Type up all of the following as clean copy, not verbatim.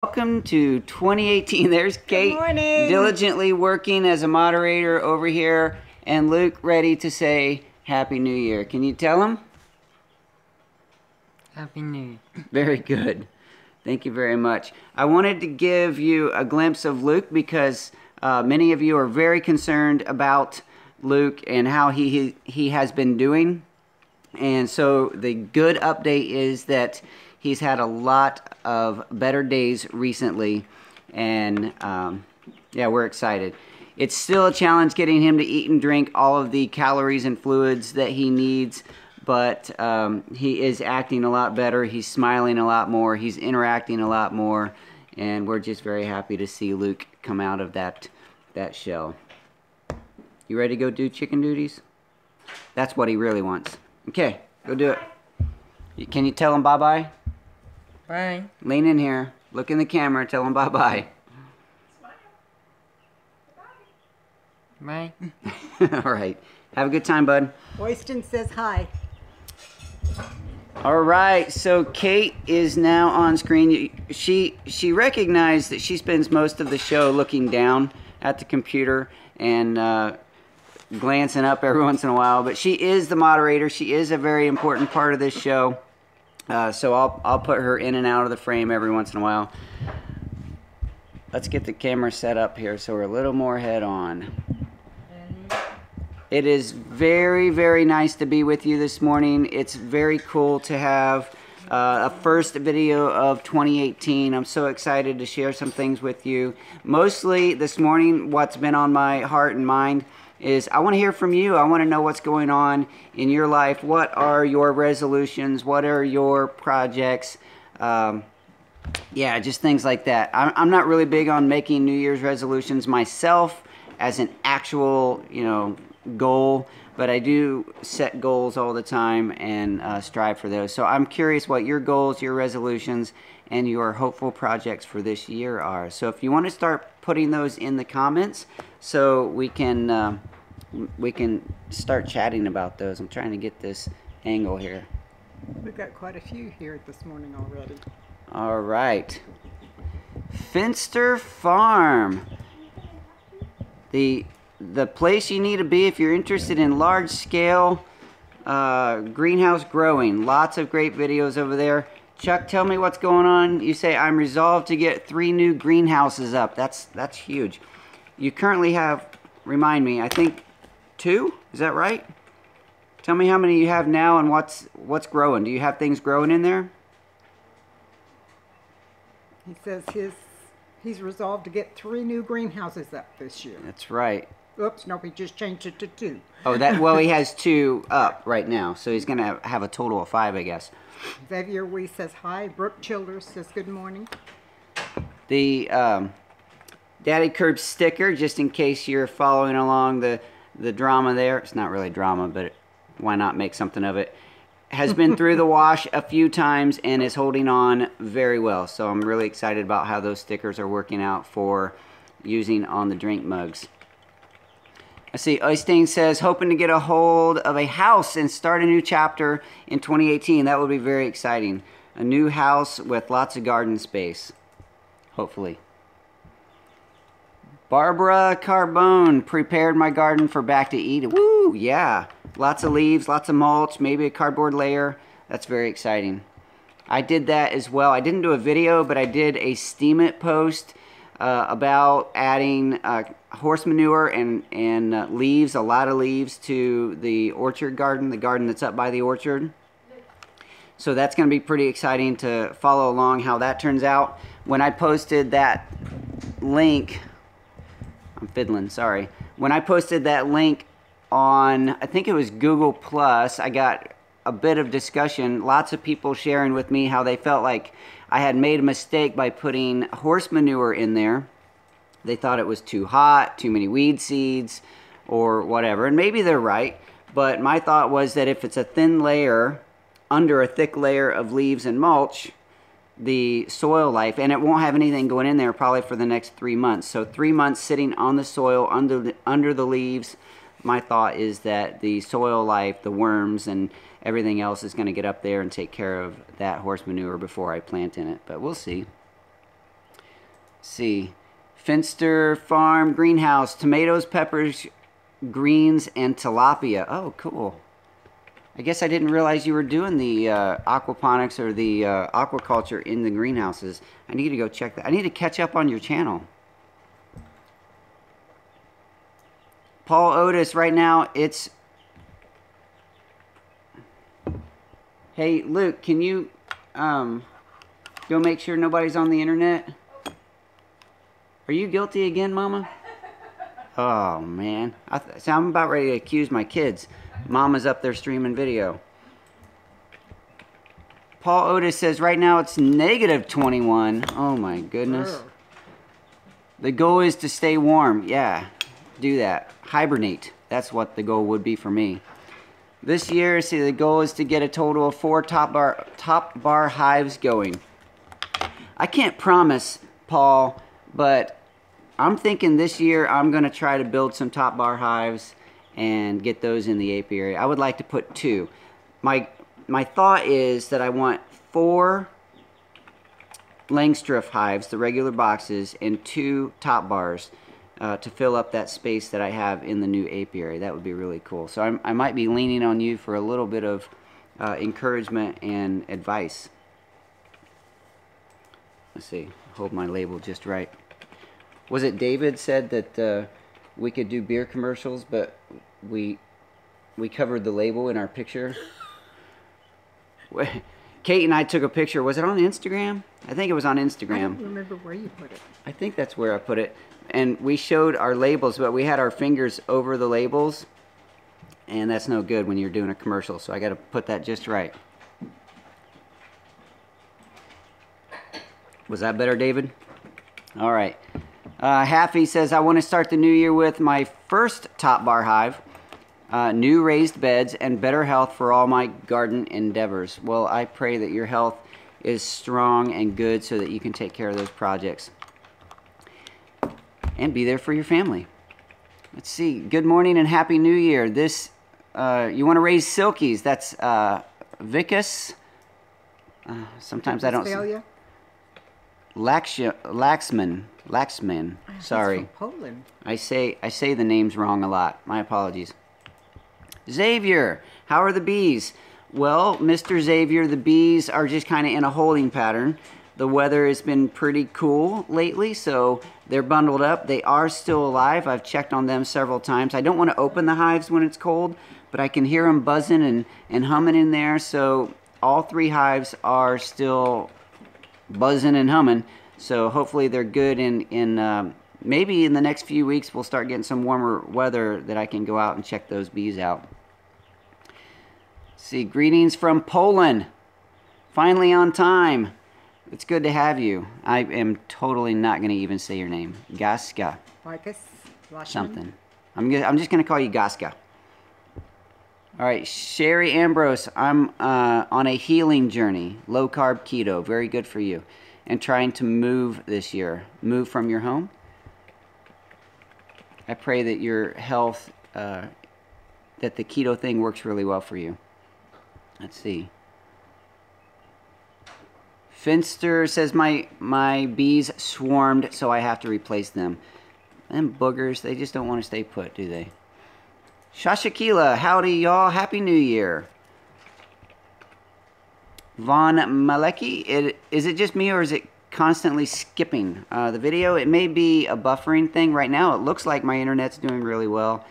Welcome to 2018. There's Kate diligently working as a moderator over here, and Luke ready to say Happy New Year. Can you tell him? Happy New Year. Very good. Thank you very much. I wanted to give you a glimpse of Luke because many of you are very concerned about Luke and how he has been doing. And so the good update is that he's had a lot of better days recently, and yeah, we're excited. It's still a challenge getting him to eat and drink all of the calories and fluids that he needs, but he is acting a lot better. He's smiling a lot more. He's interacting a lot more, and we're just very happy to see Luke come out of that shell. You ready to go do chicken duties? That's what he really wants. Okay, go do it. Can you tell him bye-bye? Bye. Lean in here. Look in the camera. Tell him bye-bye. Bye. All right. Have a good time, bud. Øystein says hi. All right. So Kate is now on screen. She recognized that she spends most of the show looking down at the computer and glancing up every once in a while. But she is the moderator. She is a very important part of this show. So I'll put her in and out of the frame every once in a while. Let's get the camera set up here so we're a little more head on. It is very, very nice to be with you this morning. It's very cool to have a first video of 2018. I'm so excited to share some things with you. Mostly this morning, what's been on my heart and mind is I want to hear from you. I want to know what's going on in your life. What are your resolutions? What are your projects? Yeah, just things like that. I'm not really big on making New Year's resolutions myself as an actual, goal, but I do set goals all the time and strive for those. So I'm curious what your goals, your resolutions, and your hopeful projects for this year are. So if you want to start putting those in the comments so we can start chatting about those. I'm trying to get this angle here. We've got quite a few here this morning already. All right. Finster Farm. The place you need to be if you're interested in large-scale greenhouse growing. Lots of great videos over there. Chuck, tell me what's going on. You say, I'm resolved to get 3 new greenhouses up. That's huge. You currently have, remind me, I think 2? Is that right? Tell me how many you have now and what's growing. Do you have things growing in there? He says he's resolved to get 3 new greenhouses up this year. That's right. Oops, no, he just changed it to 2. Oh, well, he has 2 up right now, so he's going to have a total of 5, I guess. Xavier Wee says hi. Brooke Childers says good morning. The Daddykirbs sticker, just in case you're following along the drama there. It's not really drama, but why not make something of it? Has been through the wash a few times and is holding on very well. So I'm really excited about how those stickers are working out for using on the drink mugs. I see Øystein says, hoping to get a hold of a house and start a new chapter in 2018. That would be very exciting. A new house with lots of garden space, hopefully. Barbara Carbone, prepared my garden for back to eat. Woo, yeah. Lots of leaves, lots of mulch, maybe a cardboard layer. That's very exciting. I did that as well. I didn't do a video, but I did a Steam It post about adding horse manure and leaves, a lot of leaves to the orchard garden, the garden that's up by the orchard. So that's going to be pretty exciting to follow along how that turns out. When I posted that link, I'm fiddling, sorry. When I posted that link on, I think it was Google Plus, I got a bit of discussion, lots of people sharing with me how they felt like I had made a mistake by putting horse manure in there. They thought it was too hot, too many weed seeds, or whatever. And maybe they're right, but my thought was that if it's a thin layer under a thick layer of leaves and mulch, the soil life, and it won't have anything going in there probably for the next 3 months. So 3 months sitting on the soil, under the leaves, my thought is that the soil life, the worms, and everything else is going to get up there and take care of that horse manure before I plant in it. But we'll see. see. Finster Farm Greenhouse, tomatoes, peppers, greens, and tilapia. Oh, cool. I guess I didn't realize you were doing the aquaponics or the aquaculture in the greenhouses. I need to go check that. I need to catch up on your channel. Paul Otis, right now it's... Hey, Luke, can you go make sure nobody's on the internet? Are you guilty again, Mama? Oh, man. So I'm about ready to accuse my kids. Mama's up there streaming video. Paul Otis says right now it's negative 21. Oh, my goodness. The goal is to stay warm. Yeah, do that. Hibernate. That's what the goal would be for me. This year, see, the goal is to get a total of 4 top bar hives going. I can't promise, Paul, but I'm thinking this year I'm going to try to build some top bar hives and get those in the apiary. I would like to put 2. My thought is that I want 4 Langstroth hives, the regular boxes, and 2 top bars to fill up that space that I have in the new apiary. That would be really cool. So I might be leaning on you for a little bit of encouragement and advice. Let's see. Hold my label just right. Was it David said that we could do beer commercials, but we covered the label in our picture? Kate and I took a picture. Was it on Instagram? I think it was on Instagram. I don't remember where you put it. I think that's where I put it. And we showed our labels, but we had our fingers over the labels. And that's no good when you're doing a commercial. So I got to put that just right. Was that better, David? All right. Haffy says, I want to start the new year with my first top bar hive, new raised beds, and better health for all my garden endeavors. Well, I pray that your health is strong and good so that you can take care of those projects and be there for your family. Let's see. Good morning and Happy New Year. This, you want to raise silkies. That's Vicus. Sometimes I don't... Laxman. Sorry. He's from Poland. I say the names wrong a lot. My apologies. Xavier, how are the bees? Well, Mr. Xavier, the bees are just kind of in a holding pattern. The weather has been pretty cool lately, so they're bundled up. They are still alive. I've checked on them several times. I don't want to open the hives when it's cold, but I can hear them buzzing and humming in there. So all 3 hives are still buzzing and humming. So hopefully they're good. In maybe in the next few weeks we'll start getting some warmer weather that I can go out and check those bees out. See, greetings from Poland. Finally on time. It's good to have you. I am totally not going to even say your name. Gaska. Something. I'm just going to call you Gaska. All right, Sherry Ambrose. I'm on a healing journey. Low carb keto. Very good for you. And trying to move this year. Move from your home. I pray that your health, that the keto thing works really well for you. Let's see. Finster says my bees swarmed, so I have to replace them. Them boogers, they just don't want to stay put, do they? Shashakila, howdy y'all, Happy New Year. Von Maleki, is it just me or is it constantly skipping the video? It may be a buffering thing right now. It looks like my internet's doing really well.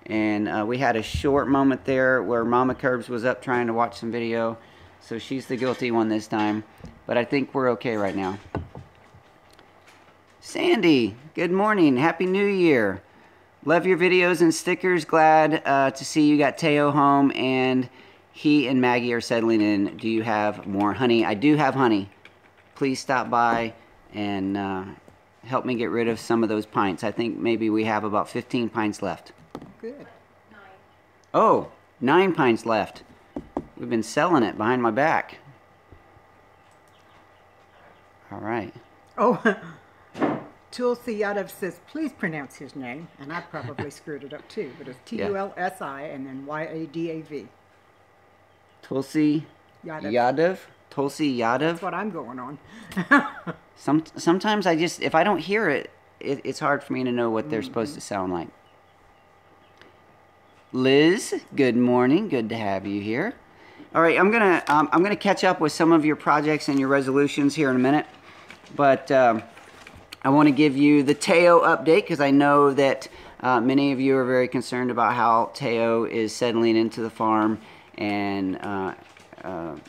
And we had a short moment there where Mama Curbs was up trying to watch some video. So she's the guilty one this time. But I think we're okay right now. Sandy, good morning. Happy New Year. Love your videos and stickers. Glad to see you got Teo home and he and Maggie are settling in. Do you have more honey? I do have honey. Please stop by and help me get rid of some of those pints. I think maybe we have about 15 pints left. Good. 9. Oh, 9 pints left. We've been selling it behind my back. All right. Oh, Tulsi Yadav says, please pronounce his name. And I probably screwed it up too, but it's Tulsi and then Yadav. Tulsi Yadav. Tulsi That's Yadav. what I'm going on. Sometimes I just, if I don't hear it, it's hard for me to know what they're supposed to sound like. Liz, good morning. Good to have you here. All right, I'm gonna catch up with some of your projects and your resolutions here in a minute, but I want to give you the Teo update because I know that many of you are very concerned about how Teo is settling into the farm and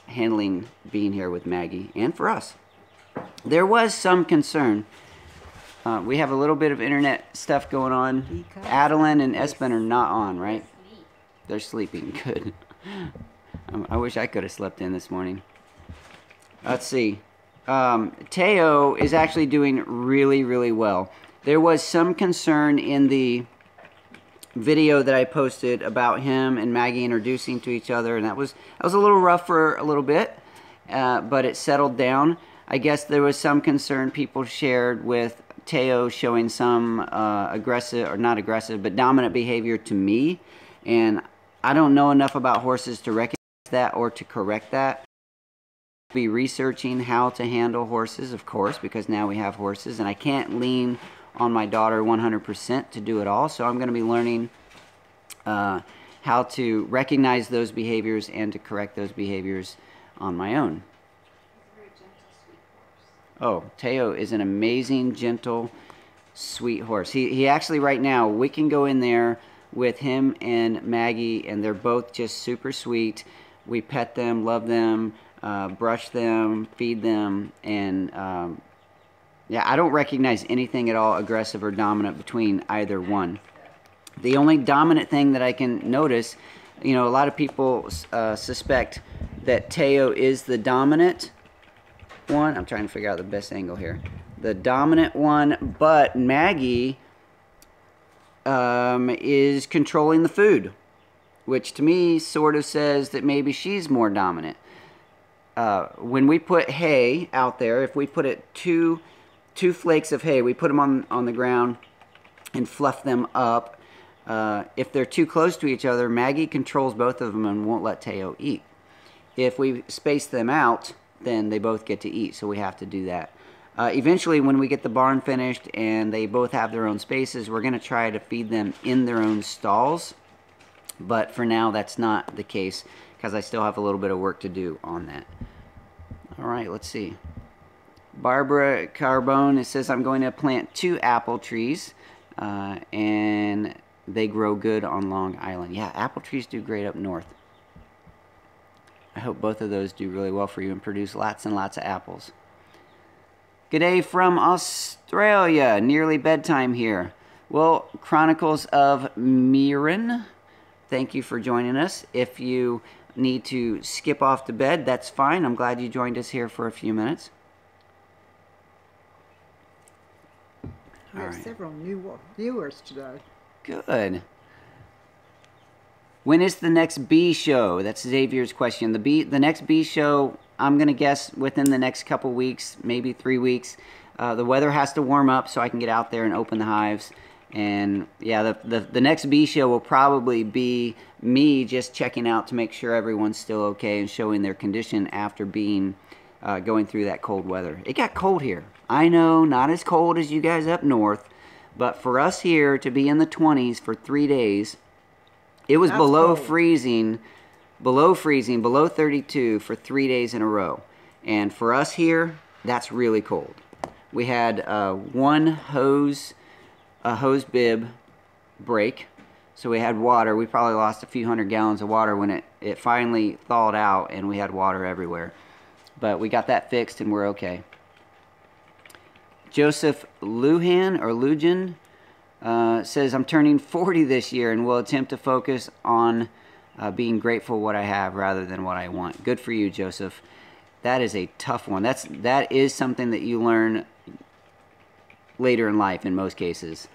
handling being here with Maggie and for us. There was some concern. We have a little bit of internet stuff going on. Adeline and Espen are not on, right? They're sleeping. Good. I wish I could have slept in this morning. Let's see. Teo is actually doing really, really well. There was some concern in the video that I posted about him and Maggie introducing to each other, and that was a little rough for a little bit, but it settled down. I guess there was some concern people shared with Teo showing some aggressive, or not aggressive, but dominant behavior to me, and I don't know enough about horses to recognize that or to correct that. Be researching how to handle horses, of course, because now we have horses, and I can't lean on my daughter 100% to do it all, so I'm going to be learning how to recognize those behaviors and to correct those behaviors on my own. Oh, Teo is an amazing, gentle, sweet horse. He actually, right now, we can go in there with him and Maggie, and they're both just super sweet. We pet them, love them, brush them, feed them, and yeah, I don't recognize anything at all aggressive or dominant between either one. The only dominant thing that I can notice, you know, a lot of people suspect that Teo is the dominant one. I'm trying to figure out the best angle here. The dominant one, but Maggie is controlling the food, which to me sort of says that maybe she's more dominant. When we put hay out there, if we put it two flakes of hay, we put them on the ground and fluff them up. If they're too close to each other, Maggie controls both of them and won't let Teo eat. If we space them out, then they both get to eat, so we have to do that. Eventually, when we get the barn finished and they both have their own spaces, we're going to try to feed them in their own stalls. But for now, that's not the case because I still have a little bit of work to do on that. All right, let's see. Barbara Carbone, it says, I'm going to plant 2 apple trees, and they grow good on Long Island. Yeah, apple trees do great up north. I hope both of those do really well for you and produce lots and lots of apples. Good day from Australia. Nearly bedtime here. Well, Chronicles of Mirren, thank you for joining us. If you need to skip off to bed, that's fine. I'm glad you joined us here for a few minutes. We have several new viewers today. Good. When is the next bee show? That's Xavier's question. The next bee show, I'm going to guess within the next couple weeks, maybe 3 weeks. The weather has to warm up so I can get out there and open the hives. And yeah, the next bee show will probably be me just checking out to make sure everyone's still okay and showing their condition after being going through that cold weather. It got cold here. I know, not as cold as you guys up north, but for us here to be in the 20s for 3 days, it was below freezing, below 32 for 3 days in a row. And for us here, that's really cold. We had one hose bib break, so we had water. We probably lost a few hundred gallons of water when it finally thawed out and we had water everywhere. But we got that fixed and we're okay. Joseph Lujan or Lujan says, I'm turning 40 this year and will attempt to focus on being grateful what I have rather than what I want. Good for you, Joseph. That is a tough one. That is something that you learn later in life in most cases,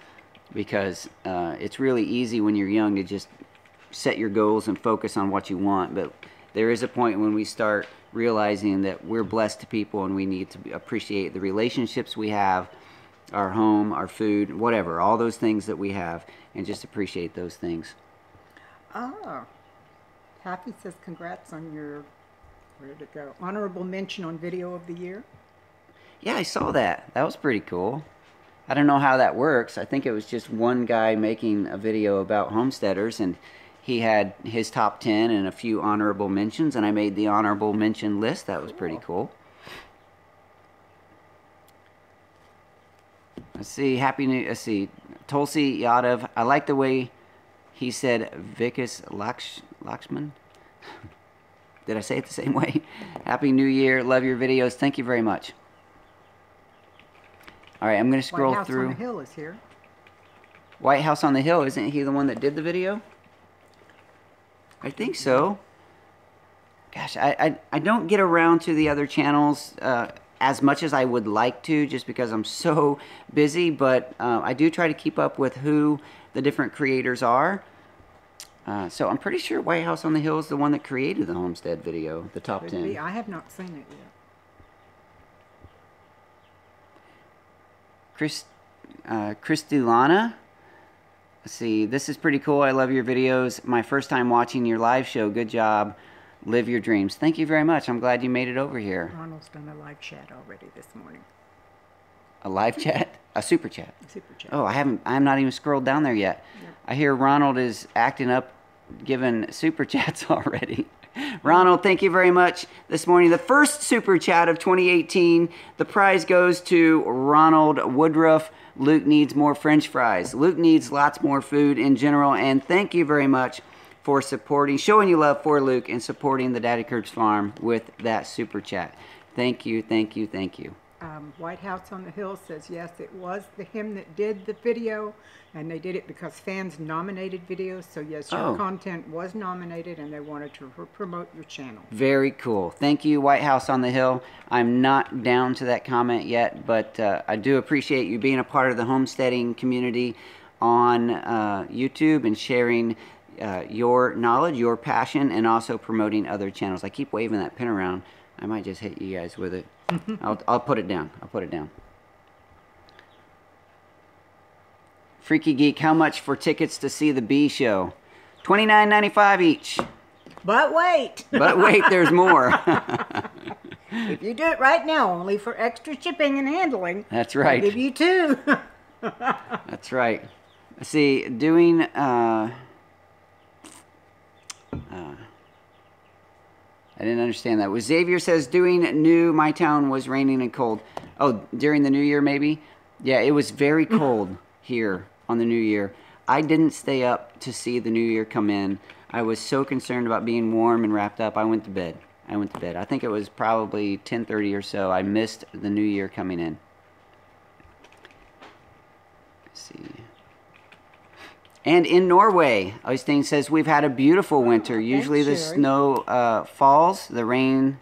because it's really easy when you're young to just set your goals and focus on what you want, but there is a point when we start realizing that we're blessed to people and we need to appreciate the relationships we have, our home, our food, whatever, all those things that we have, and just appreciate those things. Oh, Happy says congrats on your Where did it go? Honorable mention on video of the year. Yeah, I saw that. That was pretty cool. I don't know how that works. I think it was just one guy making a video about homesteaders, and he had his top 10 and a few honorable mentions, and I made the honorable mention list. That was pretty cool. Let's see. Let's see. Tulsi Yadav. I like the way he said Vikas Lakshman. Did I say it the same way? Happy New Year. Love your videos. Thank you very much. All right, I'm going to scroll through. White House on the Hill is here. White House on the Hill. Isn't he the one that did the video? I think so. Gosh, I don't get around to the other channels as much as I would like to, just because I'm so busy, but I do try to keep up with who the different creators are. So I'm pretty sure White House on the Hill is the one that created the homestead video, the top 10. I have not seen it yet. Christilana. Let's see. This is pretty cool. I love your videos. My first time watching your live show. Good job. Live your dreams. Thank you very much. I'm glad you made it over here. Ronald's done a live chat already this morning. A live chat? A super chat? A super chat. Oh, I'm not even scrolled down there yet. Yep. I hear Ronald is acting up, giving super chats already. Ronald, thank you very much this morning. The first super chat of 2018. The prize goes to Ronald Woodruff. Luke needs more French fries. Luke needs lots more food in general. And thank you very much for supporting, showing you love for Luke and supporting the Daddykirbs farm with that super chat. Thank you, thank you, thank you. White House on the Hill says, yes, it was him that did the video, and they did it because fans nominated videos. So, yes, your content was nominated, and they wanted to promote your channel. Very cool. Thank you, White House on the Hill. I'm not down to that comment yet, but I do appreciate you being a part of the homesteading community on YouTube and sharing your knowledge, your passion, and also promoting other channels. I keep waving that pin around. I might just hit you guys with it. I'll put it down. I'll put it down. Freaky Geek, how much for tickets to see the bee show? $29.95 each. But wait. But wait, there's more. If you do it right now, only for extra shipping and handling. That's right. I'll give you 2. That's right. See, doing... I didn't understand that. Was Xavier says doing new, my town was raining and cold. Oh, during the New Year maybe? Yeah, it was very cold here on the New Year. I didn't stay up to see the New Year come in. I was so concerned about being warm and wrapped up. I went to bed. I think it was probably 10:30 or so. I missed the New Year coming in. Let's see. And in Norway, Øystein says, we've had a beautiful winter. Usually the snow falls, the rain,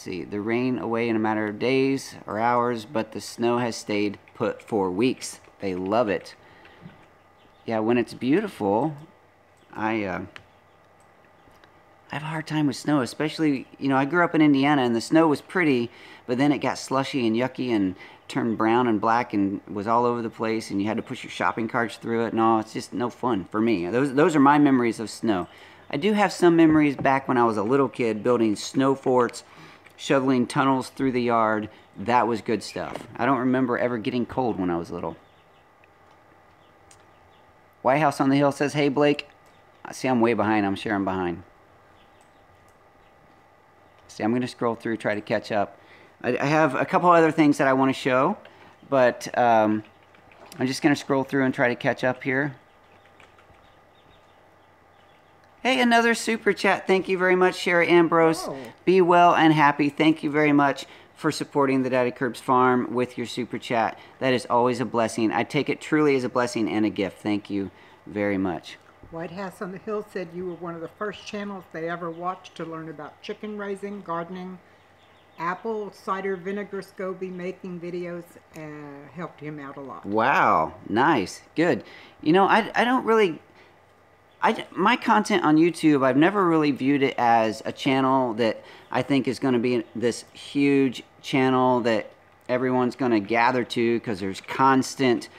the rain away in a matter of days or hours, but the snow has stayed put for weeks. They love it. Yeah, when it's beautiful, I have a hard time with snow, especially, you know, I grew up in Indiana and the snow was pretty, but then it got slushy and yucky and turned brown and black and was all over the place, and you had to push your shopping carts through it. No, it's just no fun for me. Those are my memories of snow. I do have some memories back when I was a little kid building snow forts, shoveling tunnels through the yard. That was good stuff. I don't remember ever getting cold when I was little. White House on the Hill says, hey Blake. See, I'm way behind. I'm sure I'm behind. See, I'm going to scroll through, try to catch up. I have a couple other things that I want to show, but I'm just going to scroll through and try to catch up here. Hey, another super chat. Thank you very much, Sherry Ambrose. Oh. Be well and happy. Thank you very much for supporting the Daddykirbs farm with your super chat. That is always a blessing. I take it truly as a blessing and a gift. Thank you very much. White House on the Hill said you were one of the first channels they ever watched to learn about chicken raising, gardening, apple cider vinegar SCOBY making videos. Helped him out a lot. Wow, nice, good. You know, I don't really, my content on YouTube, I've never really viewed it as a channel that I think is going to be this huge channel that everyone's going to gather to because there's constant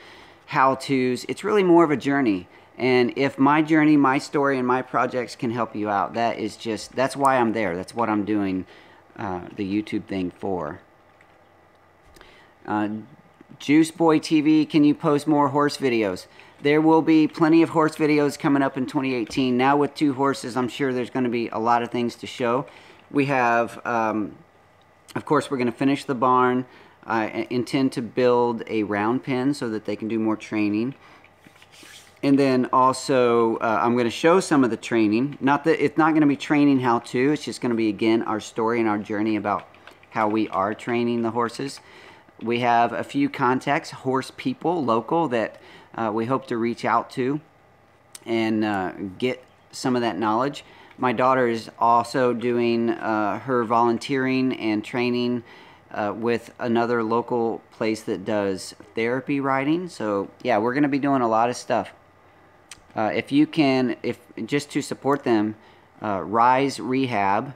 how-tos. It's really more of a journey. And if my journey, my story, and my projects can help you out, that's why I'm there. That's what I'm doing the YouTube thing for. Juice Boy TV, can you post more horse videos? There will be plenty of horse videos coming up in 2018. Now with 2 horses, I'm sure there's going to be a lot of things to show. We have, of course, we're going to finish the barn. I intend to build a round pen so that they can do more training. And then also, I'm going to show some of the training. Not that it's not going to be training how-to. It's just going to be, again, our story and our journey about how we are training the horses. We have a few contacts, horse people, local, that we hope to reach out to and get some of that knowledge. My daughter is also doing her volunteering and training with another local place that does therapy riding. So yeah, we're going to be doing a lot of stuff. If you can, just to support them, Rise Rehab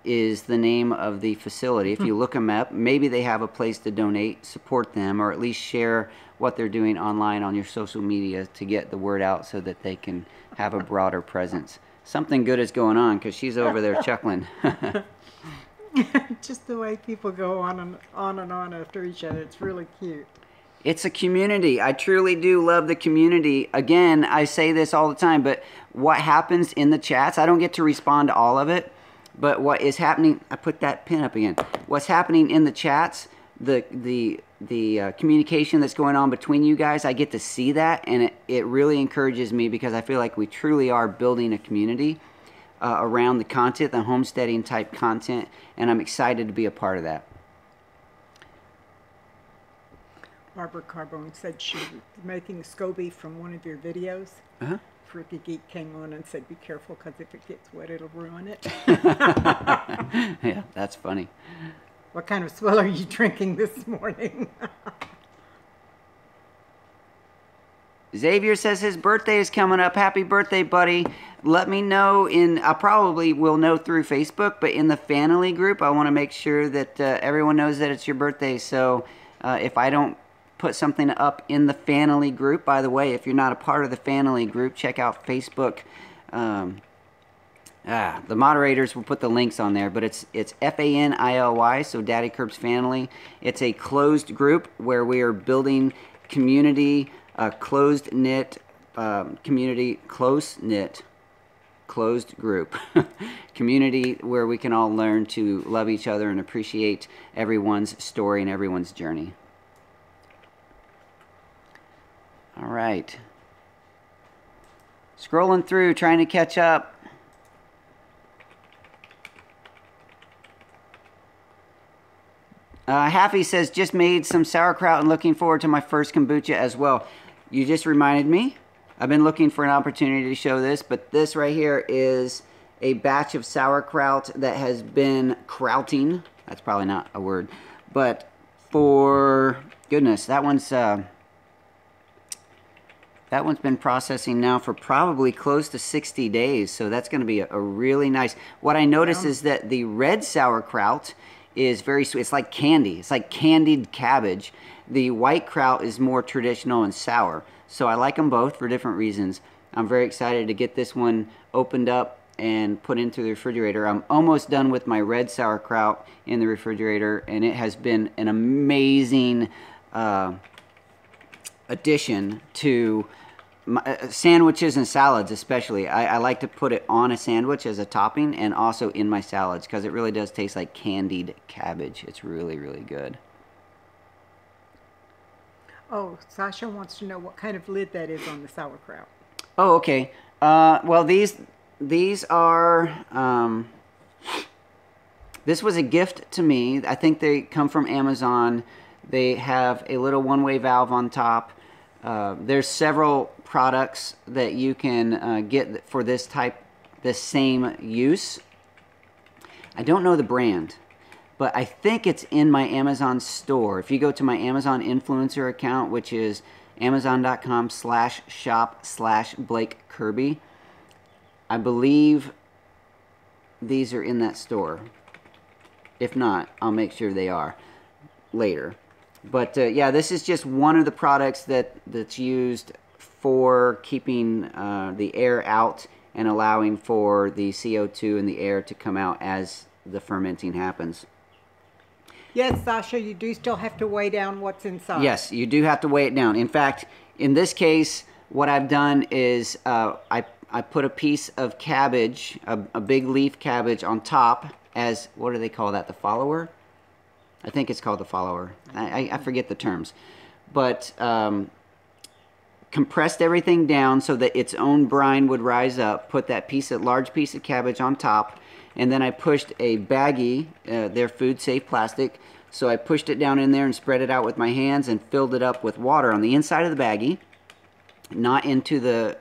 is the name of the facility. If you look them up, maybe they have a place to donate, support them, or at least share what they're doing online on your social media to get the word out so that they can have a broader presence. Something good is going on because she's over there chuckling. Just the way people go on and on after each other. It's really cute. It's a community. I truly do love the community. Again, I say this all the time, but what happens in the chats, I don't get to respond to all of it, but what is happening, I put that pin up again. What's happening in the chats, the communication that's going on between you guys, I get to see that, and it really encourages me because I feel like we truly are building a community around the content, the homesteading type content, and I'm excited to be a part of that. Barbara Carbone said she was making SCOBY from one of your videos. Freaky Geek came on and said, be careful because if it gets wet, it'll ruin it. Yeah, that's funny. What kind of swill are you drinking this morning? Xavier says his birthday is coming up. Happy birthday, buddy. Let me know I probably will know through Facebook, but in the family group, I want to make sure that everyone knows that it's your birthday. So if I don't put something up in the family group, by the way, if you're not a part of the family group, check out Facebook. The moderators will put the links on there, but it's FANILY, so Daddykirbs Family. It's a closed group where we are building community, closed-knit community, close-knit, closed group. Community where we can all learn to love each other and appreciate everyone's story and everyone's journey. All right. Scrolling through, trying to catch up. Happy says, just made some sauerkraut and looking forward to my first kombucha as well. You just reminded me. I've been looking for an opportunity to show this, but this right here is a batch of sauerkraut that has been krauting. That's probably not a word, but for goodness, that one's been processing now for probably close to 60 days, so that's going to be a really nice. What I noticed is that the red sauerkraut is very sweet. It's like candy. It's like candied cabbage. The white kraut is more traditional and sour. So I like them both for different reasons. I'm very excited to get this one opened up and put into the refrigerator. I'm almost done with my red sauerkraut in the refrigerator, and it has been an amazing addition to sandwiches and salads especially. I like to put it on a sandwich as a topping and also in my salads because it really does taste like candied cabbage. It's really, really good. Oh, Sasha wants to know what kind of lid that is on the sauerkraut. Oh, okay. Well, these are... this was a gift to me. I think they come from Amazon. They have a little one-way valve on top. There's several products that you can get for this same use. I don't know the brand, but I think it's in my Amazon store. If you go to my Amazon influencer account, which is amazon.com/shop/Blake Kirby, I believe these are in that store. If not, I'll make sure they are later. But yeah, this is just one of the products that's used for keeping the air out and allowing for the CO2 and the air to come out as the fermenting happens. Yes, Sasha, you do still have to weigh down what's inside. Yes, you do have to weigh it down. In fact, in this case, what I've done is I put a piece of cabbage, a big leaf cabbage on top as, what do they call that, the follower? I think it's called the follower. I forget the terms. But compressed everything down so that its own brine would rise up, put that large piece of cabbage on top, and then I pushed a baggie, they're food safe plastic, so I pushed it down in there and spread it out with my hands and filled it up with water on the inside of the baggie, not into the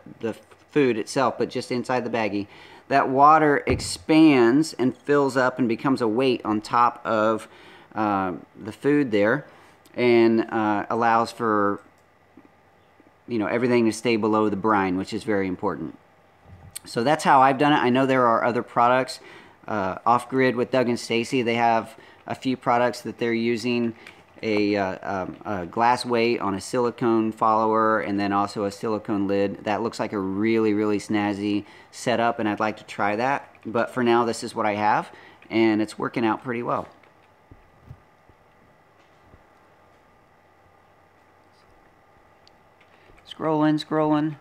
food itself, but just inside the baggie. That water expands and fills up and becomes a weight on top of the food there, and allows for, you know, everything to stay below the brine, which is very important. So that's how I've done it. I know there are other products. Off Grid with Doug and Stacy, they have a few products that they're using, a glass weight on a silicone follower, and then also a silicone lid. That looks like a really, really snazzy setup, and I'd like to try that. But for now, this is what I have, and it's working out pretty well. Scrolling.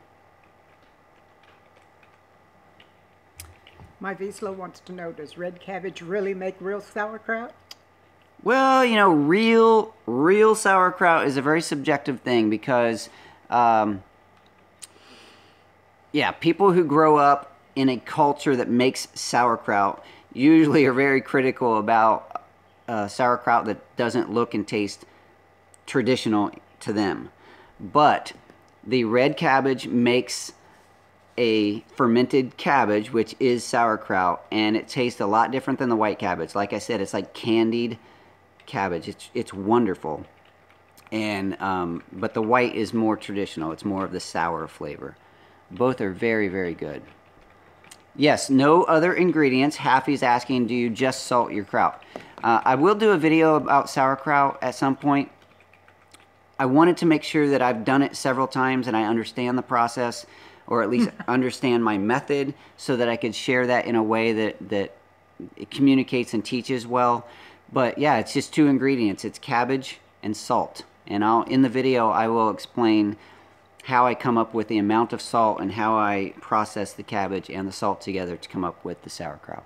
My Wiesla wants to know, does red cabbage really make real sauerkraut? Well, you know, real sauerkraut is a very subjective thing because, yeah, people who grow up in a culture that makes sauerkraut usually are very critical about sauerkraut that doesn't look and taste traditional to them. But the red cabbage makes a fermented cabbage, which is sauerkraut, and it tastes a lot different than the white cabbage. Like I said, it's like candied cabbage. It's wonderful. And but the white is more traditional. It's more of the sour flavor. Both are very, very good. Yes, no other ingredients. Haffy's asking, do you just salt your kraut? I will do a video about sauerkraut at some point. I wanted to make sure that I've done it several times and I understand the process, or at least understand my method, so that I could share that in a way that it communicates and teaches well. But yeah, it's just 2 ingredients. It's cabbage and salt. And in the video, I will explain how I come up with the amount of salt and how I process the cabbage and the salt together to come up with the sauerkraut.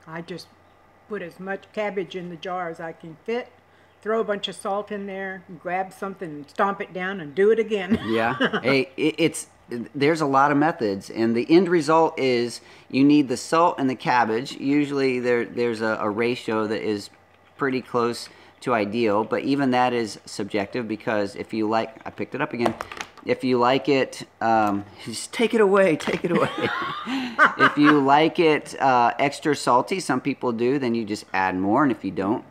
I just put as much cabbage in the jar as I can fit, throw a bunch of salt in there, grab something and stomp it down and do it again. Yeah. Hey, there's a lot of methods, and the end result is you need the salt and the cabbage. Usually there's a ratio that is pretty close to ideal, but even that is subjective, because if you like, I picked it up again, if you like it, just take it away. If you like it extra salty, some people do, then you just add more, and if you don't,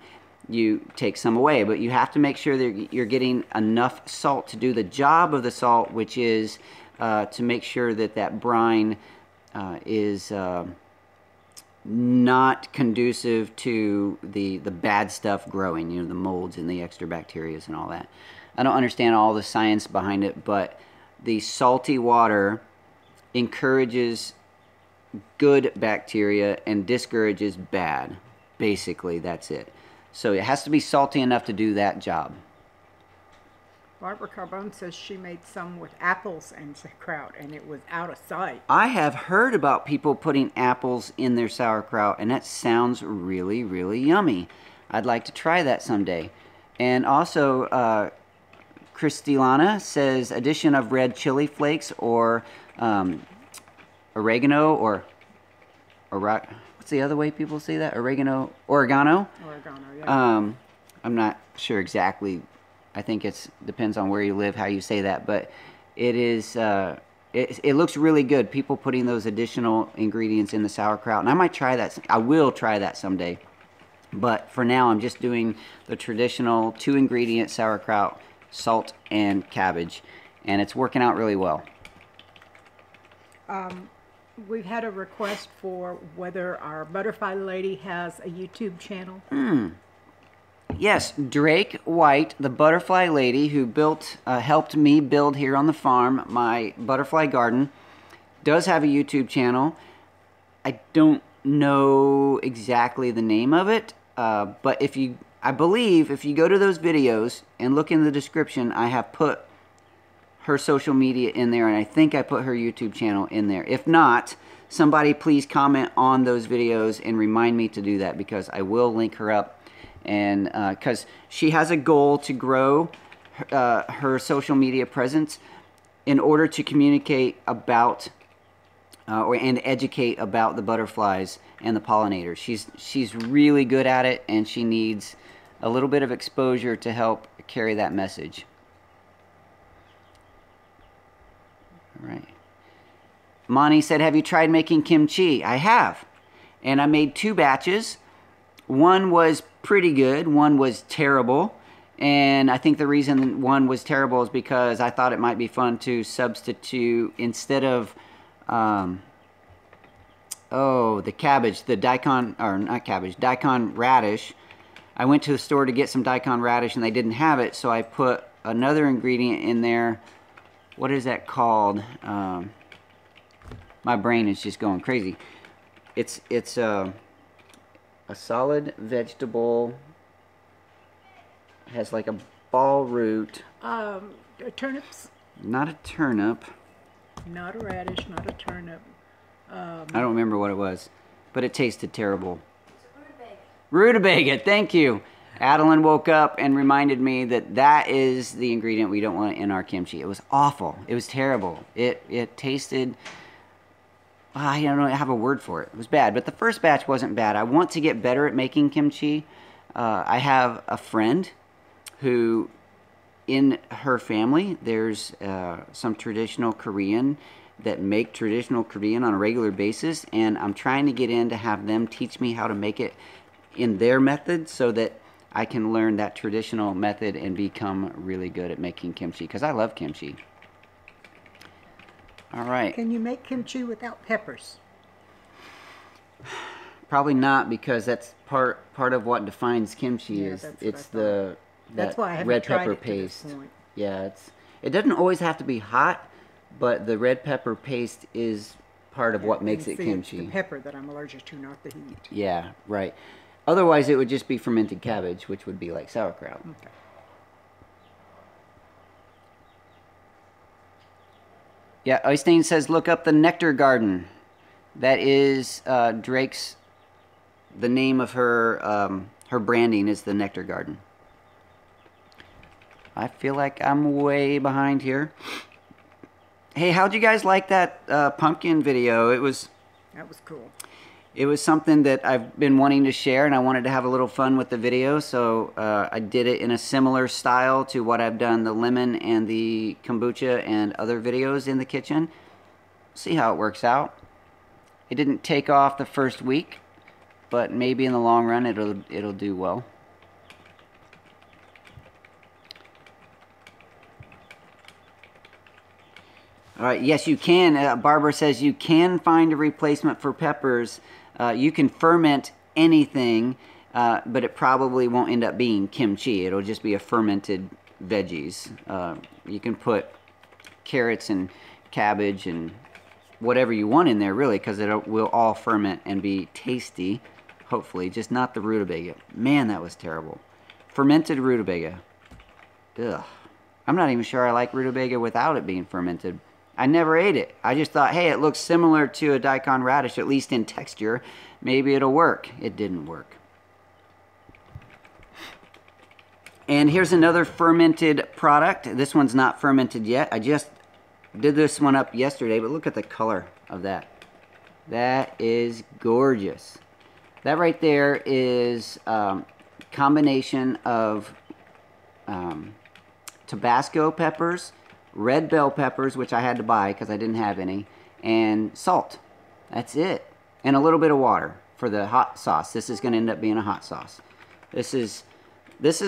you take some away. But you have to make sure that you're getting enough salt to do the job of the salt, which is to make sure that that brine is not conducive to the bad stuff growing, you know, the molds and the extra bacteria and all that. I don't understand all the science behind it, but the salty water encourages good bacteria and discourages bad. Basically, that's it. So it has to be salty enough to do that job. Barbara Carbone says she made some with apples and sauerkraut, and it was out of sight. I have heard about people putting apples in their sauerkraut, and that sounds really, really yummy. I'd like to try that someday. And also, Christilana says addition of red chili flakes or oregano or what's the other way people say that? Oregano? Oregano, yeah. I'm not sure exactly. I think it depends on where you live, how you say that, but it is. It looks really good. People putting those additional ingredients in the sauerkraut, and I might try that. I will try that someday. But for now, I'm just doing the traditional 2-ingredient sauerkraut, salt and cabbage, and it's working out really well. We've had a request for whether our butterfly lady has a YouTube channel. Yes, Drake White, the butterfly lady who helped me build here on the farm my butterfly garden, does have a YouTube channel. I don't know exactly the name of it, but I believe if you go to those videos and look in the description, I have put her social media in there, and I think I put her YouTube channel in there. If not, somebody please comment on those videos and remind me to do that, because I will link her up. And because she has a goal to grow her social media presence in order to communicate about and educate about the butterflies and the pollinators. She's really good at it, and she needs a little bit of exposure to help carry that message. All right. Monty said, have you tried making kimchi? I have. And I made 2 batches. One was pretty good. One was terrible. And I think the reason one was terrible is because I thought it might be fun to substitute, instead of, the cabbage, the daikon, or not cabbage, daikon radish. I went to the store to get some daikon radish and they didn't have it, so I put another ingredient in there. What is that called? My brain is just going crazy. It's a solid vegetable. It has like a ball root. Turnips? Not a turnip. Not a radish, not a turnip. I don't remember what it was, but it tasted terrible. Rutabaga, thank you. Adeline woke up and reminded me that that is the ingredient we don't want in our kimchi. It was awful. It was terrible. It tasted, I don't know, I have a word for it. It was bad, but the first batch wasn't bad. I want to get better at making kimchi. I have a friend who, in her family, there's some traditional Korean that make traditional Korean on a regular basis, and I'm trying to get in to have them teach me how to make it in their method so that I can learn that traditional method and become really good at making kimchi, because I love kimchi. All right. Can you make kimchi without peppers? Probably not, because that's part of what defines kimchi. Yeah, is it's the that's why I haven't red tried pepper it to this paste. point. Yeah, it doesn't always have to be hot, but the red pepper paste is part of what makes it kimchi. It's the pepper that I'm allergic to, not the heat. Yeah, right. Otherwise, it would just be fermented cabbage, which would be like sauerkraut. Okay. Yeah, Øystein says, look up the Nectar Garden. That is Drake's, the name of her, her branding is the Nectar Garden. I feel like I'm way behind here. Hey, how'd you guys like that pumpkin video? That was cool. It was something that I've been wanting to share, and I wanted to have a little fun with the video, so I did it in a similar style to what I've done the lemon and the kombucha and other videos in the kitchen. See how it works out. It didn't take off the first week, but maybe in the long run it'll do well. All right, yes, you can. Barbara says you can find a replacement for peppers. You can ferment anything, but it probably won't end up being kimchi. It'll just be a fermented veggies. You can put carrots and cabbage and whatever you want in there, really, because it will all ferment and be tasty, hopefully, just not the rutabaga. Man, that was terrible. Fermented rutabaga. Ugh. I'm not even sure I like rutabaga without it being fermented. I never ate it. I just thought, hey, it looks similar to a daikon radish, at least in texture. Maybe it'll work. It didn't work. And here's another fermented product. This one's not fermented yet. I just did this one up yesterday, but look at the color of that. That is gorgeous. That right there is a combination of Tabasco peppers, red bell peppers, which I had to buy because I didn't have any, and salt. That's it. And a little bit of water for the hot sauce. This is going to end up being a hot sauce. This is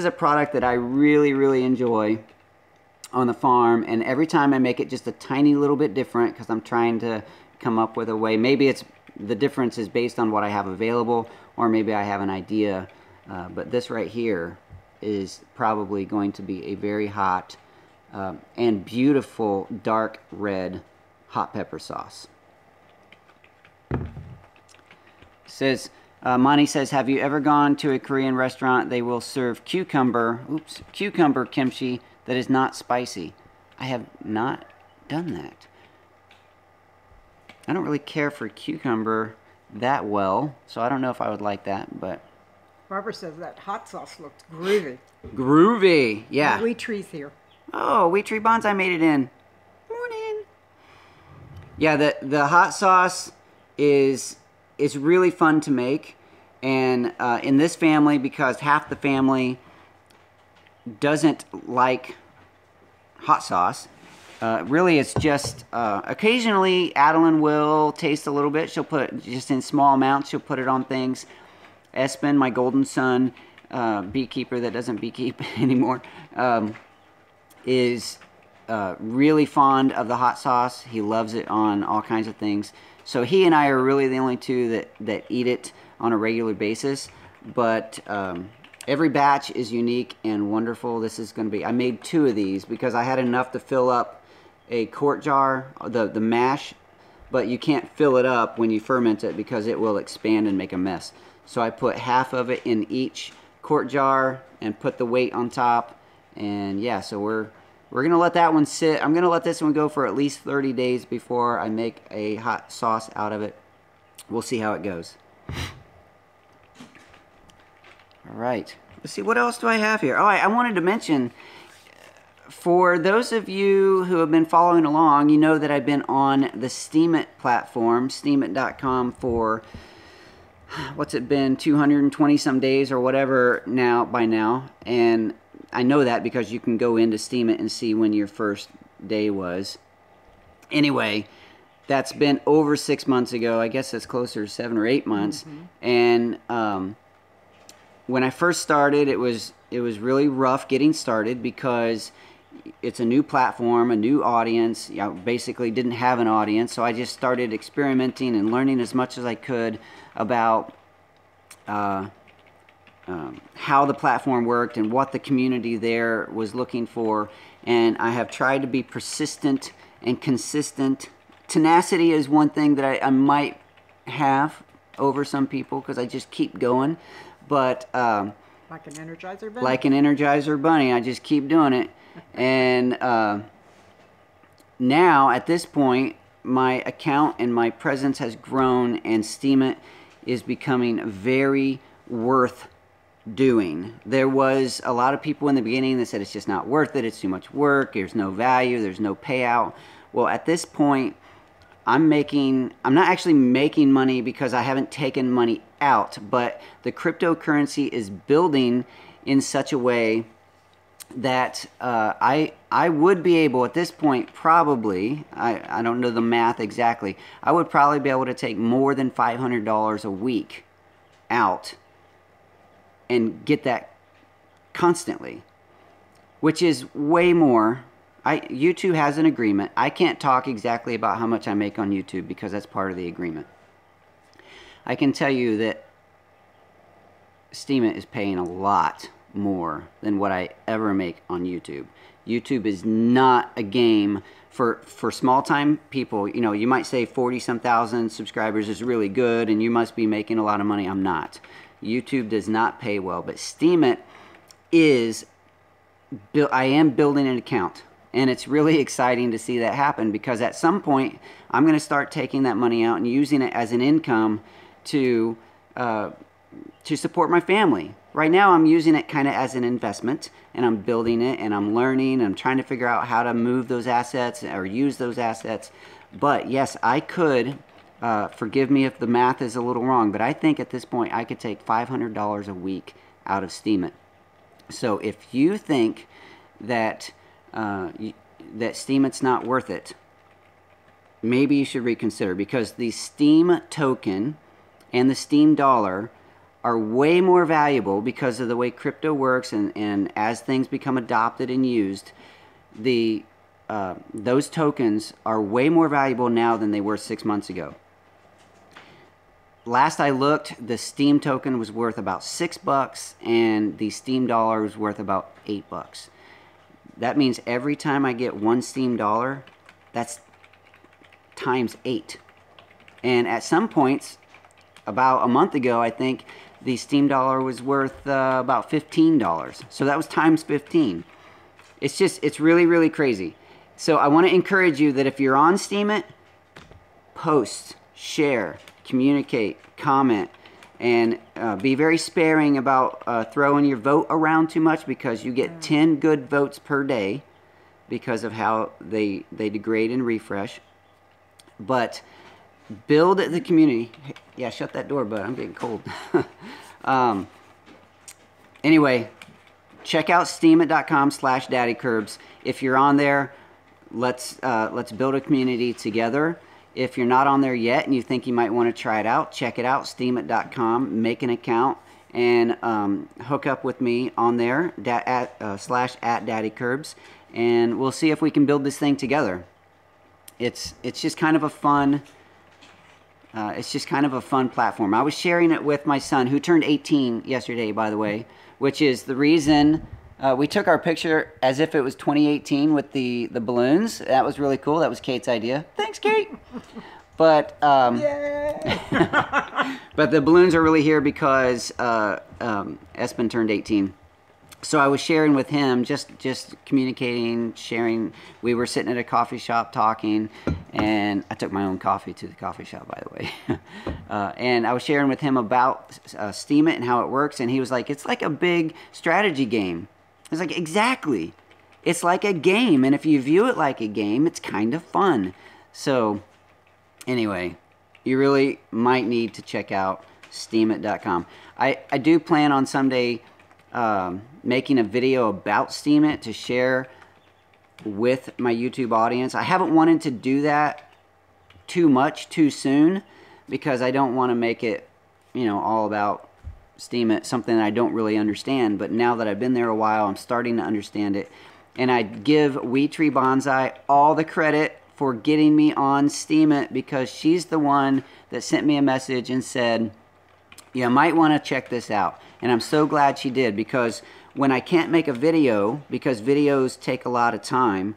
a product that I really, really enjoy on the farm, and every time I make it just a tiny little bit different because I'm trying to come up with a way. Maybe it's the difference is based on what I have available, or maybe I have an idea. But this right here is probably going to be a very hot and beautiful dark red hot pepper sauce. Says, Monty says, have you ever gone to a Korean restaurant? They will serve cucumber kimchi that is not spicy. I have not done that. I don't really care for cucumber that well, so I don't know if I would like that, but... Barbara says that hot sauce looks groovy. Groovy, yeah. Wheat Tree's here. Oh, Wheat Tree Bonds, I made it in. Morning. Yeah, the hot sauce is really fun to make, and in this family, because half the family doesn't like hot sauce, really it's just occasionally Adeline will taste a little bit. She'll put just in small amounts, she'll put it on things. Espen, my golden son, beekeeper that doesn't beekeep anymore, is really fond of the hot sauce. He loves it on all kinds of things. So he and I are really the only two that eat it on a regular basis. But every batch is unique and wonderful. This is going to be... I made 2 of these because I had enough to fill up a quart jar, the mash, but you can't fill it up when you ferment it because it will expand and make a mess. So I put half of it in each quart jar and put the weight on top. And yeah, so we're going to let that one sit. I'm going to let this one go for at least 30 days before I make a hot sauce out of it. We'll see how it goes. All right. Let's see, what else do I have here? Oh, I wanted to mention, for those of you who have been following along, you know that I've been on the Steemit platform, steemit.com, for... what's it been, 220 some days or whatever by now, and I know that because you can go into Steemit and see when your first day was. Anyway, that's been over 6 months ago. I guess that's closer to 7 or 8 months. And when I first started, it was really rough getting started because it's a new platform, a new audience. I basically didn't have an audience, so I just started experimenting and learning as much as I could about how the platform worked and what the community there was looking for. And I have tried to be persistent and consistent. Tenacity is one thing that I might have over some people because I just keep going. But like an Energizer Bunny. Like an Energizer Bunny, I just keep doing it. And now, at this point, my account and my presence has grown, and Steemit is becoming very worth doing. There was a lot of people in the beginning that said it's just not worth it, it's too much work, there's no value, there's no payout. Well, at this point, I'm not actually making money because I haven't taken money out, but the cryptocurrency is building in such a way that I would be able, at this point, probably, I don't know the math exactly, I would probably be able to take more than $500 a week out and get that constantly, which is way more. YouTube has an agreement. I can't talk exactly about how much I make on YouTube because that's part of the agreement. I can tell you that Steemit is paying a lot more than what I ever make on YouTube. YouTube is not a game for small-time people. You know, you might say 40-some thousand subscribers is really good and you must be making a lot of money. I'm not. YouTube does not pay well, but Steemit is... I am building an account, and it's really exciting to see that happen because at some point I'm going to start taking that money out and using it as an income to support my family. Right now I'm using it kind of as an investment, and I'm building it, and I'm learning, and I'm trying to figure out how to move those assets or use those assets. But yes, I could, forgive me if the math is a little wrong, but I think at this point I could take $500 a week out of Steemit. So if you think that that Steemit's not worth it, maybe you should reconsider, because the Steem token and the Steem dollar are way more valuable because of the way crypto works, and as things become adopted and used, those tokens are way more valuable now than they were 6 months ago. last I looked, the Steam token was worth about $6, and the Steam dollar was worth about $8. That means every time I get one Steam dollar, that's times 8. And at some points, about a month ago, I think the Steam dollar was worth about $15. So that was times 15. It's really, really crazy. So I want to encourage you that if you're on Steemit, post, share, communicate, comment, and be very sparing about throwing your vote around too much, because you get 10 good votes per day because of how they degrade and refresh. But build the community. Yeah, shut that door, bud. I'm getting cold. Anyway, check out steemit.com/daddykirbs. If you're on there, let's build a community together. If you're not on there yet and you think you might want to try it out, check it out, steemit.com. Make an account and hook up with me on there /@daddykirbs, and we'll see if we can build this thing together. It's just kind of a fun. It's just kind of a fun platform. I was sharing it with my son, who turned 18 yesterday, by the way, which is the reason we took our picture as if it was 2018 with the balloons. That was really cool. That was Kate's idea. Thanks, Kate. But Yay! but the balloons are really here because Espen turned 18. So I was sharing with him, just communicating, sharing. We were sitting at a coffee shop talking, and I took my own coffee to the coffee shop, by the way. And I was sharing with him about Steemit and how it works, and he was like, it's like a big strategy game. I was like, exactly. It's like a game, and if you view it like a game, it's kind of fun. So anyway, you really might need to check out steemit.com. I do plan on someday making a video about Steemit to share with my YouTube audience. I haven't wanted to do that too much too soon, because I don't want to make it, all about Steemit, something that I don't really understand. But now that I've been there a while, I'm starting to understand it. And I give Wee Tree Bonsai all the credit for getting me on Steemit, because she's the one that sent me a message and said, you might want to check this out. And I'm so glad she did, because when I can't make a video, because videos take a lot of time,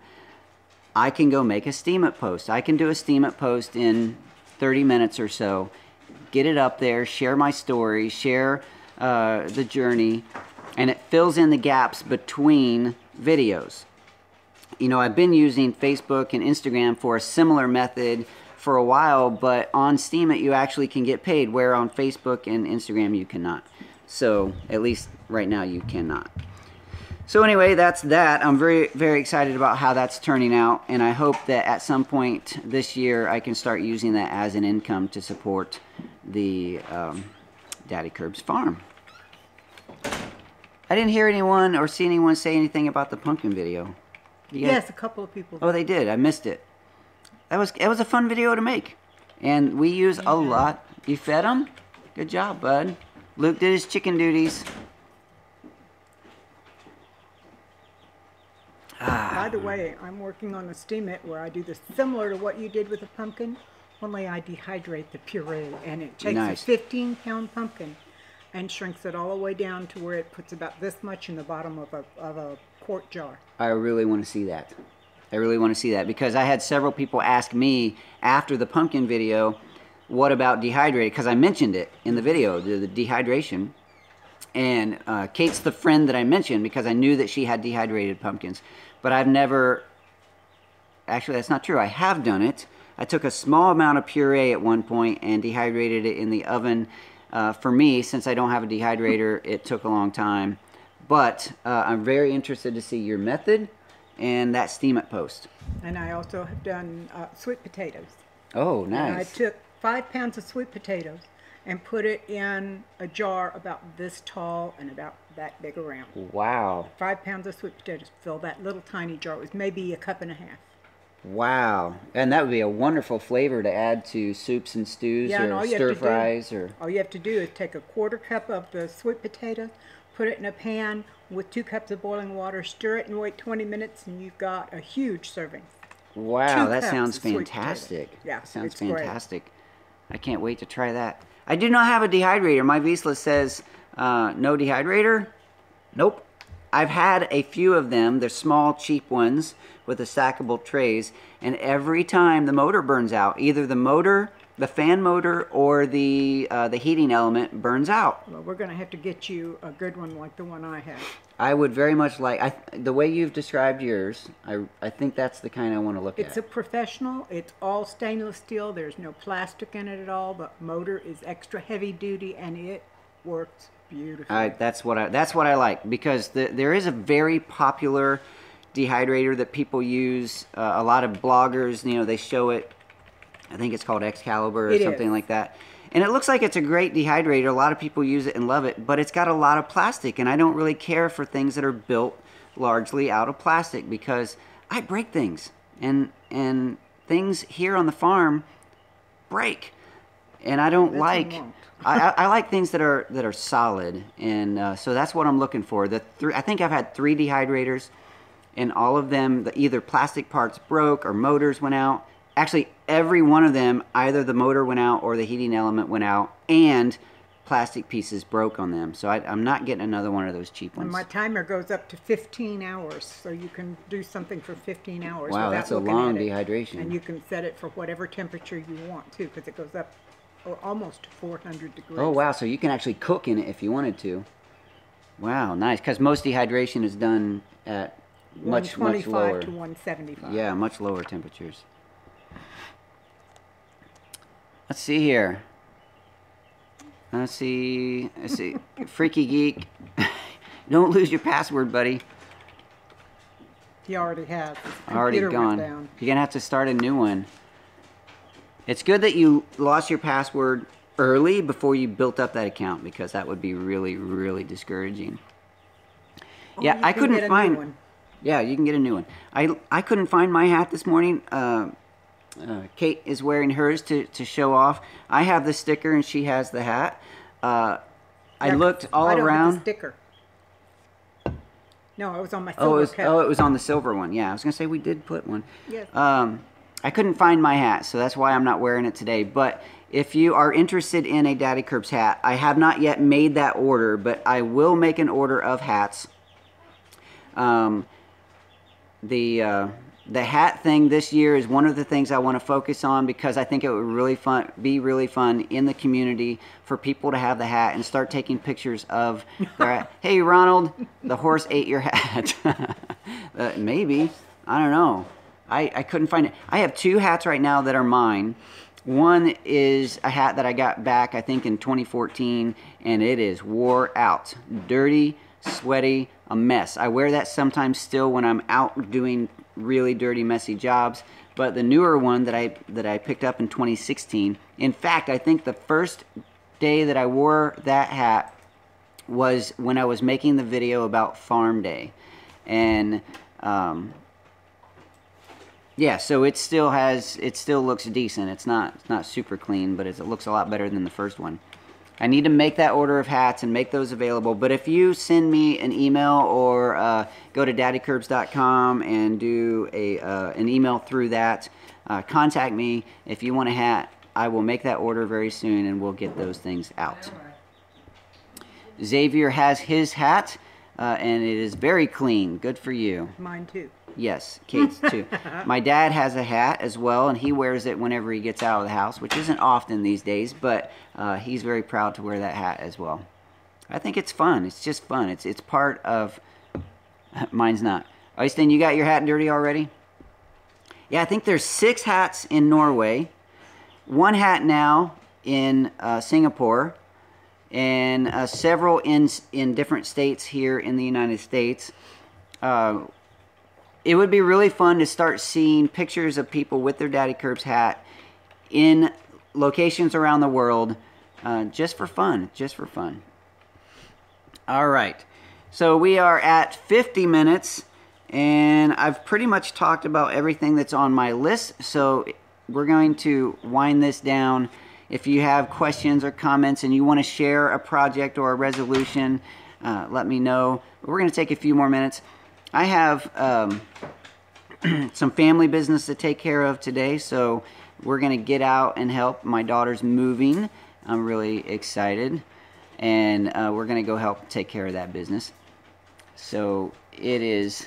I can go make a Steemit post. I can do a Steemit post in 30 minutes or so, get it up there, share my story, share the journey, and it fills in the gaps between videos. I've been using Facebook and Instagram for a similar method for a while, but on Steemit you actually can get paid, where on Facebook and Instagram you cannot. So at least right now you cannot. So anyway, that's that. I'm very, very excited about how that's turning out, and I hope that at some point this year I can start using that as an income to support the Daddykirbs farm. I didn't hear anyone or see anyone say anything about the pumpkin video. Yes, a couple of people. Oh, they did. I missed it. It was a fun video to make, and we use a lot. You fed them? Good job, bud. Luke did his chicken duties. By the way, I'm working on a Steemit where I do this similar to what you did with the pumpkin, only I dehydrate the puree, and it takes Nice. a 15-pound pumpkin and shrinks it all the way down to where it puts about this much in the bottom of a quart jar. I really want to see that. I really want to see that, because I had several people ask me after the pumpkin video, what about dehydrated? Because I mentioned it in the video, the dehydration. And Kate's the friend that I mentioned because I knew that she had dehydrated pumpkins. But I've never, actually that's not true, I have done it. I took a small amount of puree at one point and dehydrated it in the oven. For me, since I don't have a dehydrator, it took a long time. But I'm very interested to see your method and that Steemit post. And I also have done sweet potatoes. Oh, And I nice. took 5 pounds of sweet potatoes and put it in a jar about this tall and about that big around. Wow. 5 pounds of sweet potatoes, fill that little tiny jar. It was maybe a cup and a half. Wow. And that would be a wonderful flavor to add to soups and stews, Yeah, and or all you have to stir do- fries, or... All you have to do is take a 1/4 cup of the sweet potatoes, put it in a pan with 2 cups of boiling water, stir it and wait 20 minutes, and you've got a huge serving. Wow, 2 that cups sounds of sweet fantastic. potato. Yeah, Sounds it's great. fantastic. I can't wait to try that. I do not have a dehydrator. My Vizsla says no dehydrator. Nope. I've had a few of them. They're small, cheap ones with the stackable trays. And every time the motor burns out, either the motor, the fan motor, or the heating element burns out. Well, we're going to have to get you a good one like the one I have. I would very much like, the way you've described yours, I think that's the kind I want to look at. It's a professional. It's all stainless steel. There's no plastic in it at all. The motor is extra heavy duty, and it works beautifully. That's what I like, because there is a very popular dehydrator that people use. A lot of bloggers, you know, they show it. I think it's called Excalibur or something like that. And it looks like it's a great dehydrator. A lot of people use it and love it, but it's got a lot of plastic, and I don't really care for things that are built largely out of plastic, because I break things, and things here on the farm break, and I don't like. I like things that are solid, and so that's what I'm looking for. I think I've had 3 dehydrators, and all of them, either plastic parts broke or motors went out. Actually, every one of them, either the motor went out or the heating element went out, and plastic pieces broke on them. So I'm not getting another one of those cheap ones. And my timer goes up to 15 hours, so you can do something for 15 hours. Wow, without that's a looking long at it. dehydration. And you can set it for whatever temperature you want, too, because it goes up almost to 400 degrees. Oh, wow, so you can actually cook in it if you wanted to. Wow, nice, because most dehydration is done at much lower. 125 to 175. Yeah, much lower temperatures. Let's see here. Let's see. Freaky Geek. Don't lose your password, buddy. He already has. His Already computer gone. went down. You're going to have to start a new one. It's good that you lost your password early before you built up that account, because that would be really, really discouraging. Oh, yeah, I couldn't find. One. Yeah, you can get a new one. I couldn't find my hat this morning. Kate is wearing hers to show off. I have the sticker and she has the hat. I looked all around. I don't have the sticker. No, it was on my silver cap. Oh, it was on the silver one. Yeah, I was going to say we did put one. Yes. I couldn't find my hat, so that's why I'm not wearing it today. But if you are interested in a Daddykirbs hat, I have not yet made that order, but I will make an order of hats. The hat thing this year is one of the things I want to focus on, because I think it would be really fun in the community for people to have the hat and start taking pictures of their hat. Hey, Ronald, the horse ate your hat. Maybe. I don't know. I couldn't find it. I have 2 hats right now that are mine. One is a hat that I got back, I think, in 2014, and it is wore out. Dirty, sweaty, a mess. I wear that sometimes still when I'm out doing really dirty, messy jobs. But the newer one that I picked up in 2016, in fact, I think the first day that I wore that hat was when I was making the video about Farm Day. And yeah, so it still looks decent. It's not super clean, but it looks a lot better than the first one. I need to make that order of hats and make those available. But if you send me an email or go to daddykirbs.com and do an email through that, contact me. If you want a hat, I will make that order very soon, and we'll get those things out. Xavier has his hat, and it is very clean. Good for you. Mine too. Yes, Kate's too. My dad has a hat as well, and he wears it whenever he gets out of the house, which isn't often these days, but he's very proud to wear that hat as well. I think it's fun. It's just fun. It's part of... Mine's not. Øystein, you got your hat dirty already? Yeah, I think there's 6 hats in Norway, 1 hat now in Singapore, and several in different states here in the United States. It would be really fun to start seeing pictures of people with their Daddykirbs hat in locations around the world, just for fun, All right, so we are at 50 minutes, and I've pretty much talked about everything that's on my list, so we're going to wind this down. If you have questions or comments and you want to share a project or a resolution, let me know. But we're going to take a few more minutes. I have some family business to take care of today, so we're going to get out and help. My daughter's moving. I'm really excited, and we're going to go help take care of that business. So it is,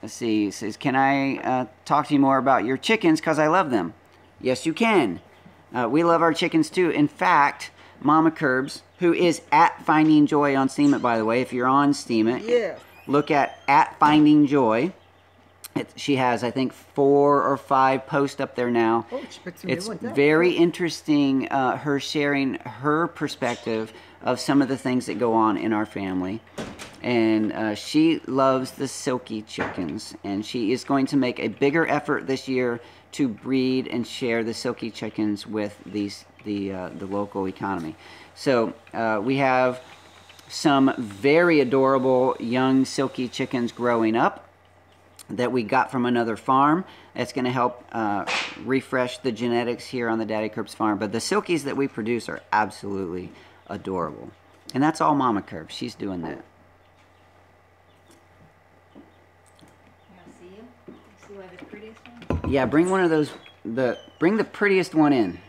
let's see, it says, can I talk to you more about your chickens because I love them? Yes, you can. We love our chickens too. In fact, Mama Kirbs, who is at Finding Joy on Steemit, by the way, if you're on Steemit, Yeah. look at Finding Joy. She has, I think, 4 or 5 posts up there now. Oh, she put some It's new ones up. very interesting, her sharing her perspective of some of the things that go on in our family. And she loves the silky chickens. And she is going to make a bigger effort this year to breed and share the silky chickens with the local economy. So we have some very adorable young silky chickens growing up that we got from another farm. That's going to help refresh the genetics here on the Daddykirbs farm. But the silkies that we produce are absolutely adorable. And that's all Mama Kirbs. She's doing that. Yeah, bring one of those, bring the prettiest one in.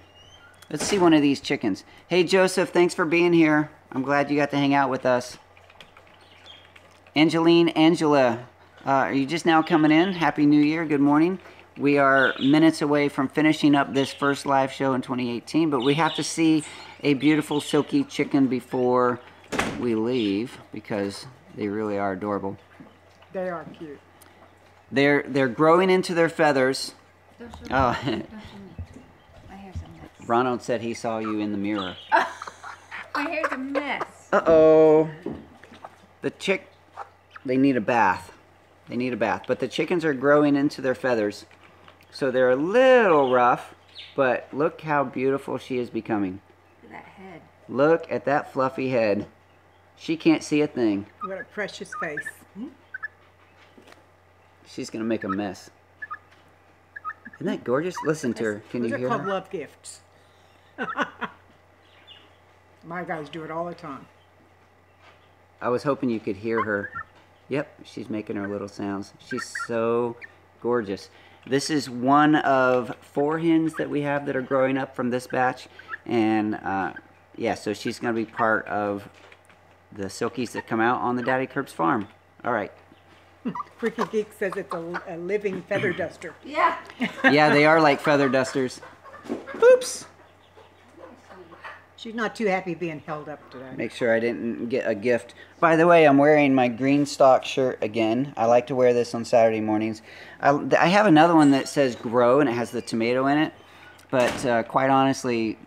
Let's see one of these chickens. Hey Joseph, thanks for being here. I'm glad you got to hang out with us. Angela, are you just now coming in? Happy New Year, good morning. We are minutes away from finishing up this first live show in 2018, but we have to see a beautiful silky chicken before we leave because they really are adorable. They are cute. They're growing into their feathers. Oh, My hair's a mess. Ronald said he saw you in the mirror. My hair's a mess. Uh-oh. They need a bath. They need a bath. But the chickens are growing into their feathers. So they're a little rough, but look how beautiful she is becoming. Look at that head. Look at that fluffy head. She can't see a thing. What a precious face. She's going to make a mess. Isn't that gorgeous? Listen to her. Can you Those hear are called her? love gifts. My guys do it all the time. I was hoping you could hear her. Yep, she's making her little sounds. She's so gorgeous. This is one of 4 hens that we have that are growing up from this batch. And yeah, so she's going to be part of the silkies that come out on the Daddykirbs farm. All right. Freaky Geek says it's a living feather duster. Yeah. Yeah, they are like feather dusters. Oops. She's not too happy being held up today. Make sure I didn't get a gift. By the way, I'm wearing my GreenStalk shirt again. I like to wear this on Saturday mornings. I have another one that says grow and it has the tomato in it. But quite honestly,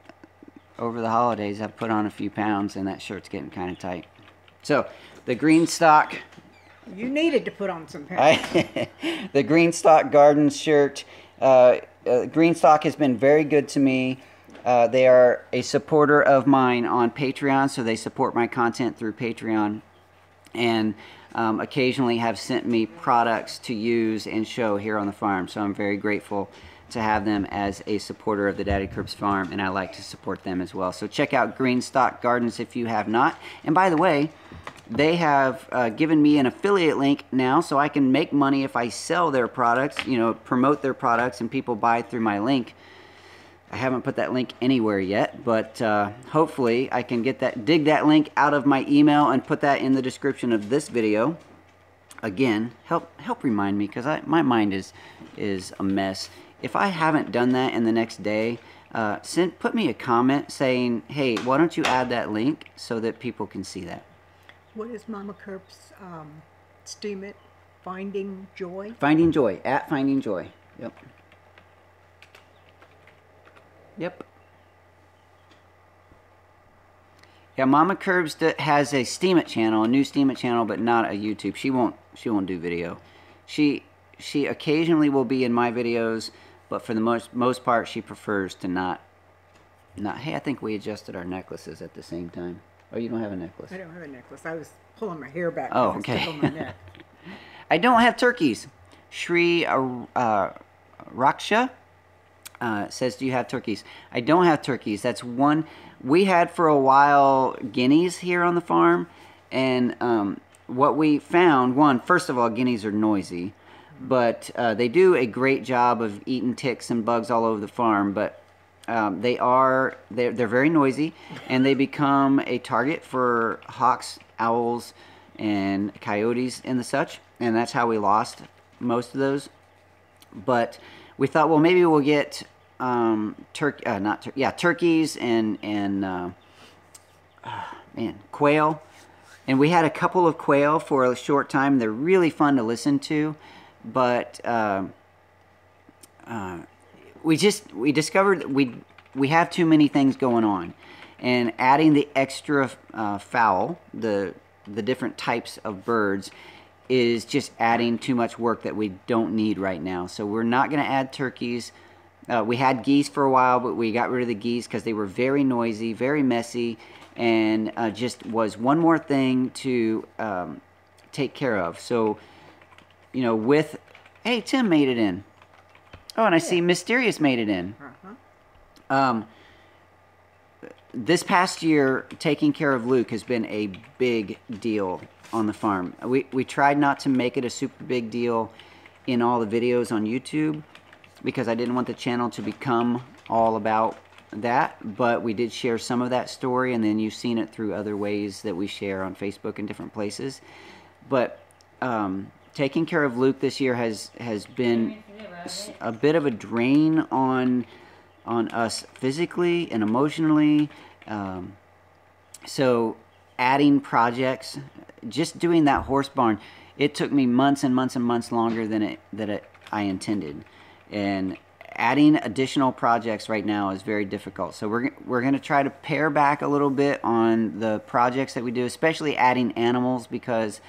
over the holidays, I've put on a few pounds and that shirt's getting kind of tight. So, the GreenStalk... You needed to put on some pants. The GreenStalk Garden shirt. GreenStalk has been very good to me. They are a supporter of mine on Patreon, so they support my content through Patreon. And occasionally have sent me products to use and show here on the farm. So I'm very grateful to have them as a supporter of the Daddykirbs farm, and I like to support them as well. So check out GreenStalk Gardens if you have not. And by the way, they have given me an affiliate link now so I can make money if I sell their products, you know, promote their products and people buy through my link. I haven't put that link anywhere yet, but hopefully I can dig that link out of my email and put that in the description of this video. Again, help remind me because my mind is a mess. If I haven't done that in the next day, put me a comment saying, hey, why don't you add that link so that people can see that. What is Mama Kirbs' Steemit? Finding Joy? Finding Joy, at Finding Joy. Yep. Yep. Yeah, Mama Kirbs has a Steemit channel, a new Steemit channel, but not a YouTube. She won't do video. She occasionally will be in my videos, but for the most part, she prefers to not. Hey, I think we adjusted our necklaces at the same time. Oh, you don't have a necklace. I don't have a necklace. I was pulling my hair back. Oh, because it's okay. on my neck. I don't have turkeys. Shri Raksha says, do you have turkeys? I don't have turkeys. That's one. We had for a while guineas here on the farm. And what we found, first of all, guineas are noisy. But they do a great job of eating ticks and bugs all over the farm. But they're very noisy, and they become a target for hawks, owls, and coyotes and the such, and that's how we lost most of those. But we thought, well, maybe we'll get turkeys and quail. And we had a couple of quail for a short time. They're really fun to listen to, but we discovered that we have too many things going on, and adding the extra fowl, the different types of birds, is just adding too much work that we don't need right now. So we're not going to add turkeys. We had geese for a while, but we got rid of the geese because they were very noisy, very messy, and just was one more thing to take care of. So, you know, hey, Tim made it in. Oh, and I see Mysterious made it in. This past year, taking care of Luke has been a big deal on the farm. We tried not to make it a super big deal in all the videos on YouTube because I didn't want the channel to become all about that, but we did share some of that story, and then you've seen it through other ways that we share on Facebook and different places. But taking care of Luke this year has been a bit of a drain on us physically and emotionally. So adding projects, just doing that horse barn, it took me months and months and months longer than I intended. And adding additional projects right now is very difficult. So we're going to try to pare back a little bit on the projects that we do, especially adding animals, because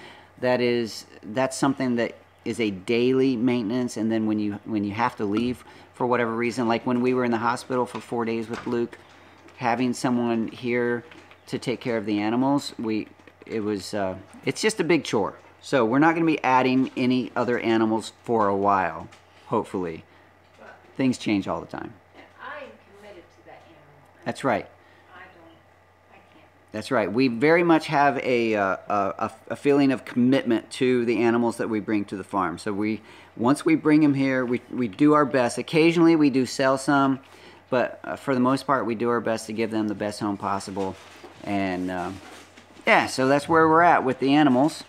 that's something that is a daily maintenance. And then when you have to leave for whatever reason, like when we were in the hospital for 4 days with Luke, having someone here to take care of the animals, it's just a big chore. So we're not going to be adding any other animals for a while, hopefully. Things change all the time. And I'm committed to that animal. That's right. I can't. That's right. We very much have a feeling of commitment to the animals that we bring to the farm. So once we bring them here, we do our best. Occasionally we do sell some, but for the most part we do our best to give them the best home possible. And yeah, so that's where we're at with the animals.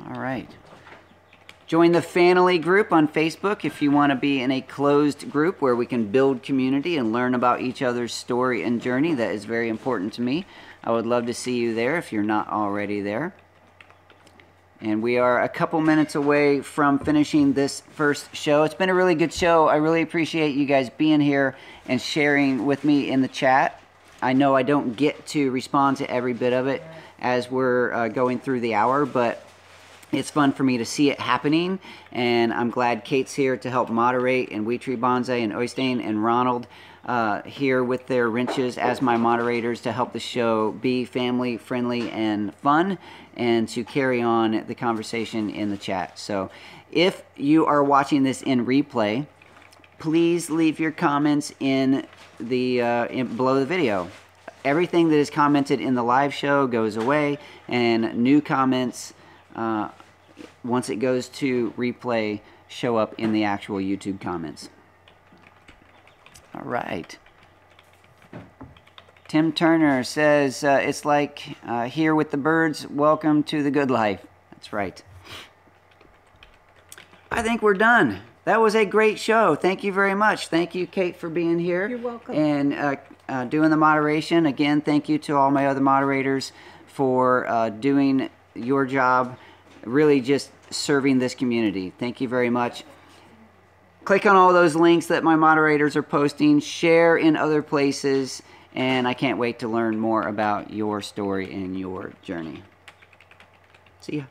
All right. Join the family group on Facebook if you want to be in a closed group where we can build community and learn about each other's story and journey. That is very important to me. I would love to see you there if you're not already there. And we are a couple minutes away from finishing this first show. It's been a really good show. I really appreciate you guys being here and sharing with me in the chat. I know I don't get to respond to every bit of it as we're going through the hour, but it's fun for me to see it happening, and I'm glad Kate's here to help moderate, and We Tree Bonsai and Øystein and Ronald here with their wrenches as my moderators to help the show be family friendly and fun, and to carry on the conversation in the chat. So if you are watching this in replay, please leave your comments in the below the video. Everything that is commented in the live show goes away, and new comments once it goes to replay show up in the actual YouTube comments. All right. Tim Turner says, it's like here with the birds, welcome to the good life. That's right. I think we're done. That was a great show. Thank you very much. Thank you, Kate, for being here. You're welcome. And doing the moderation. Again, thank you to all my other moderators for doing your job, really just serving this community. Thank you very much. Click on all those links that my moderators are posting, share in other places, and I can't wait to learn more about your story and your journey. See ya.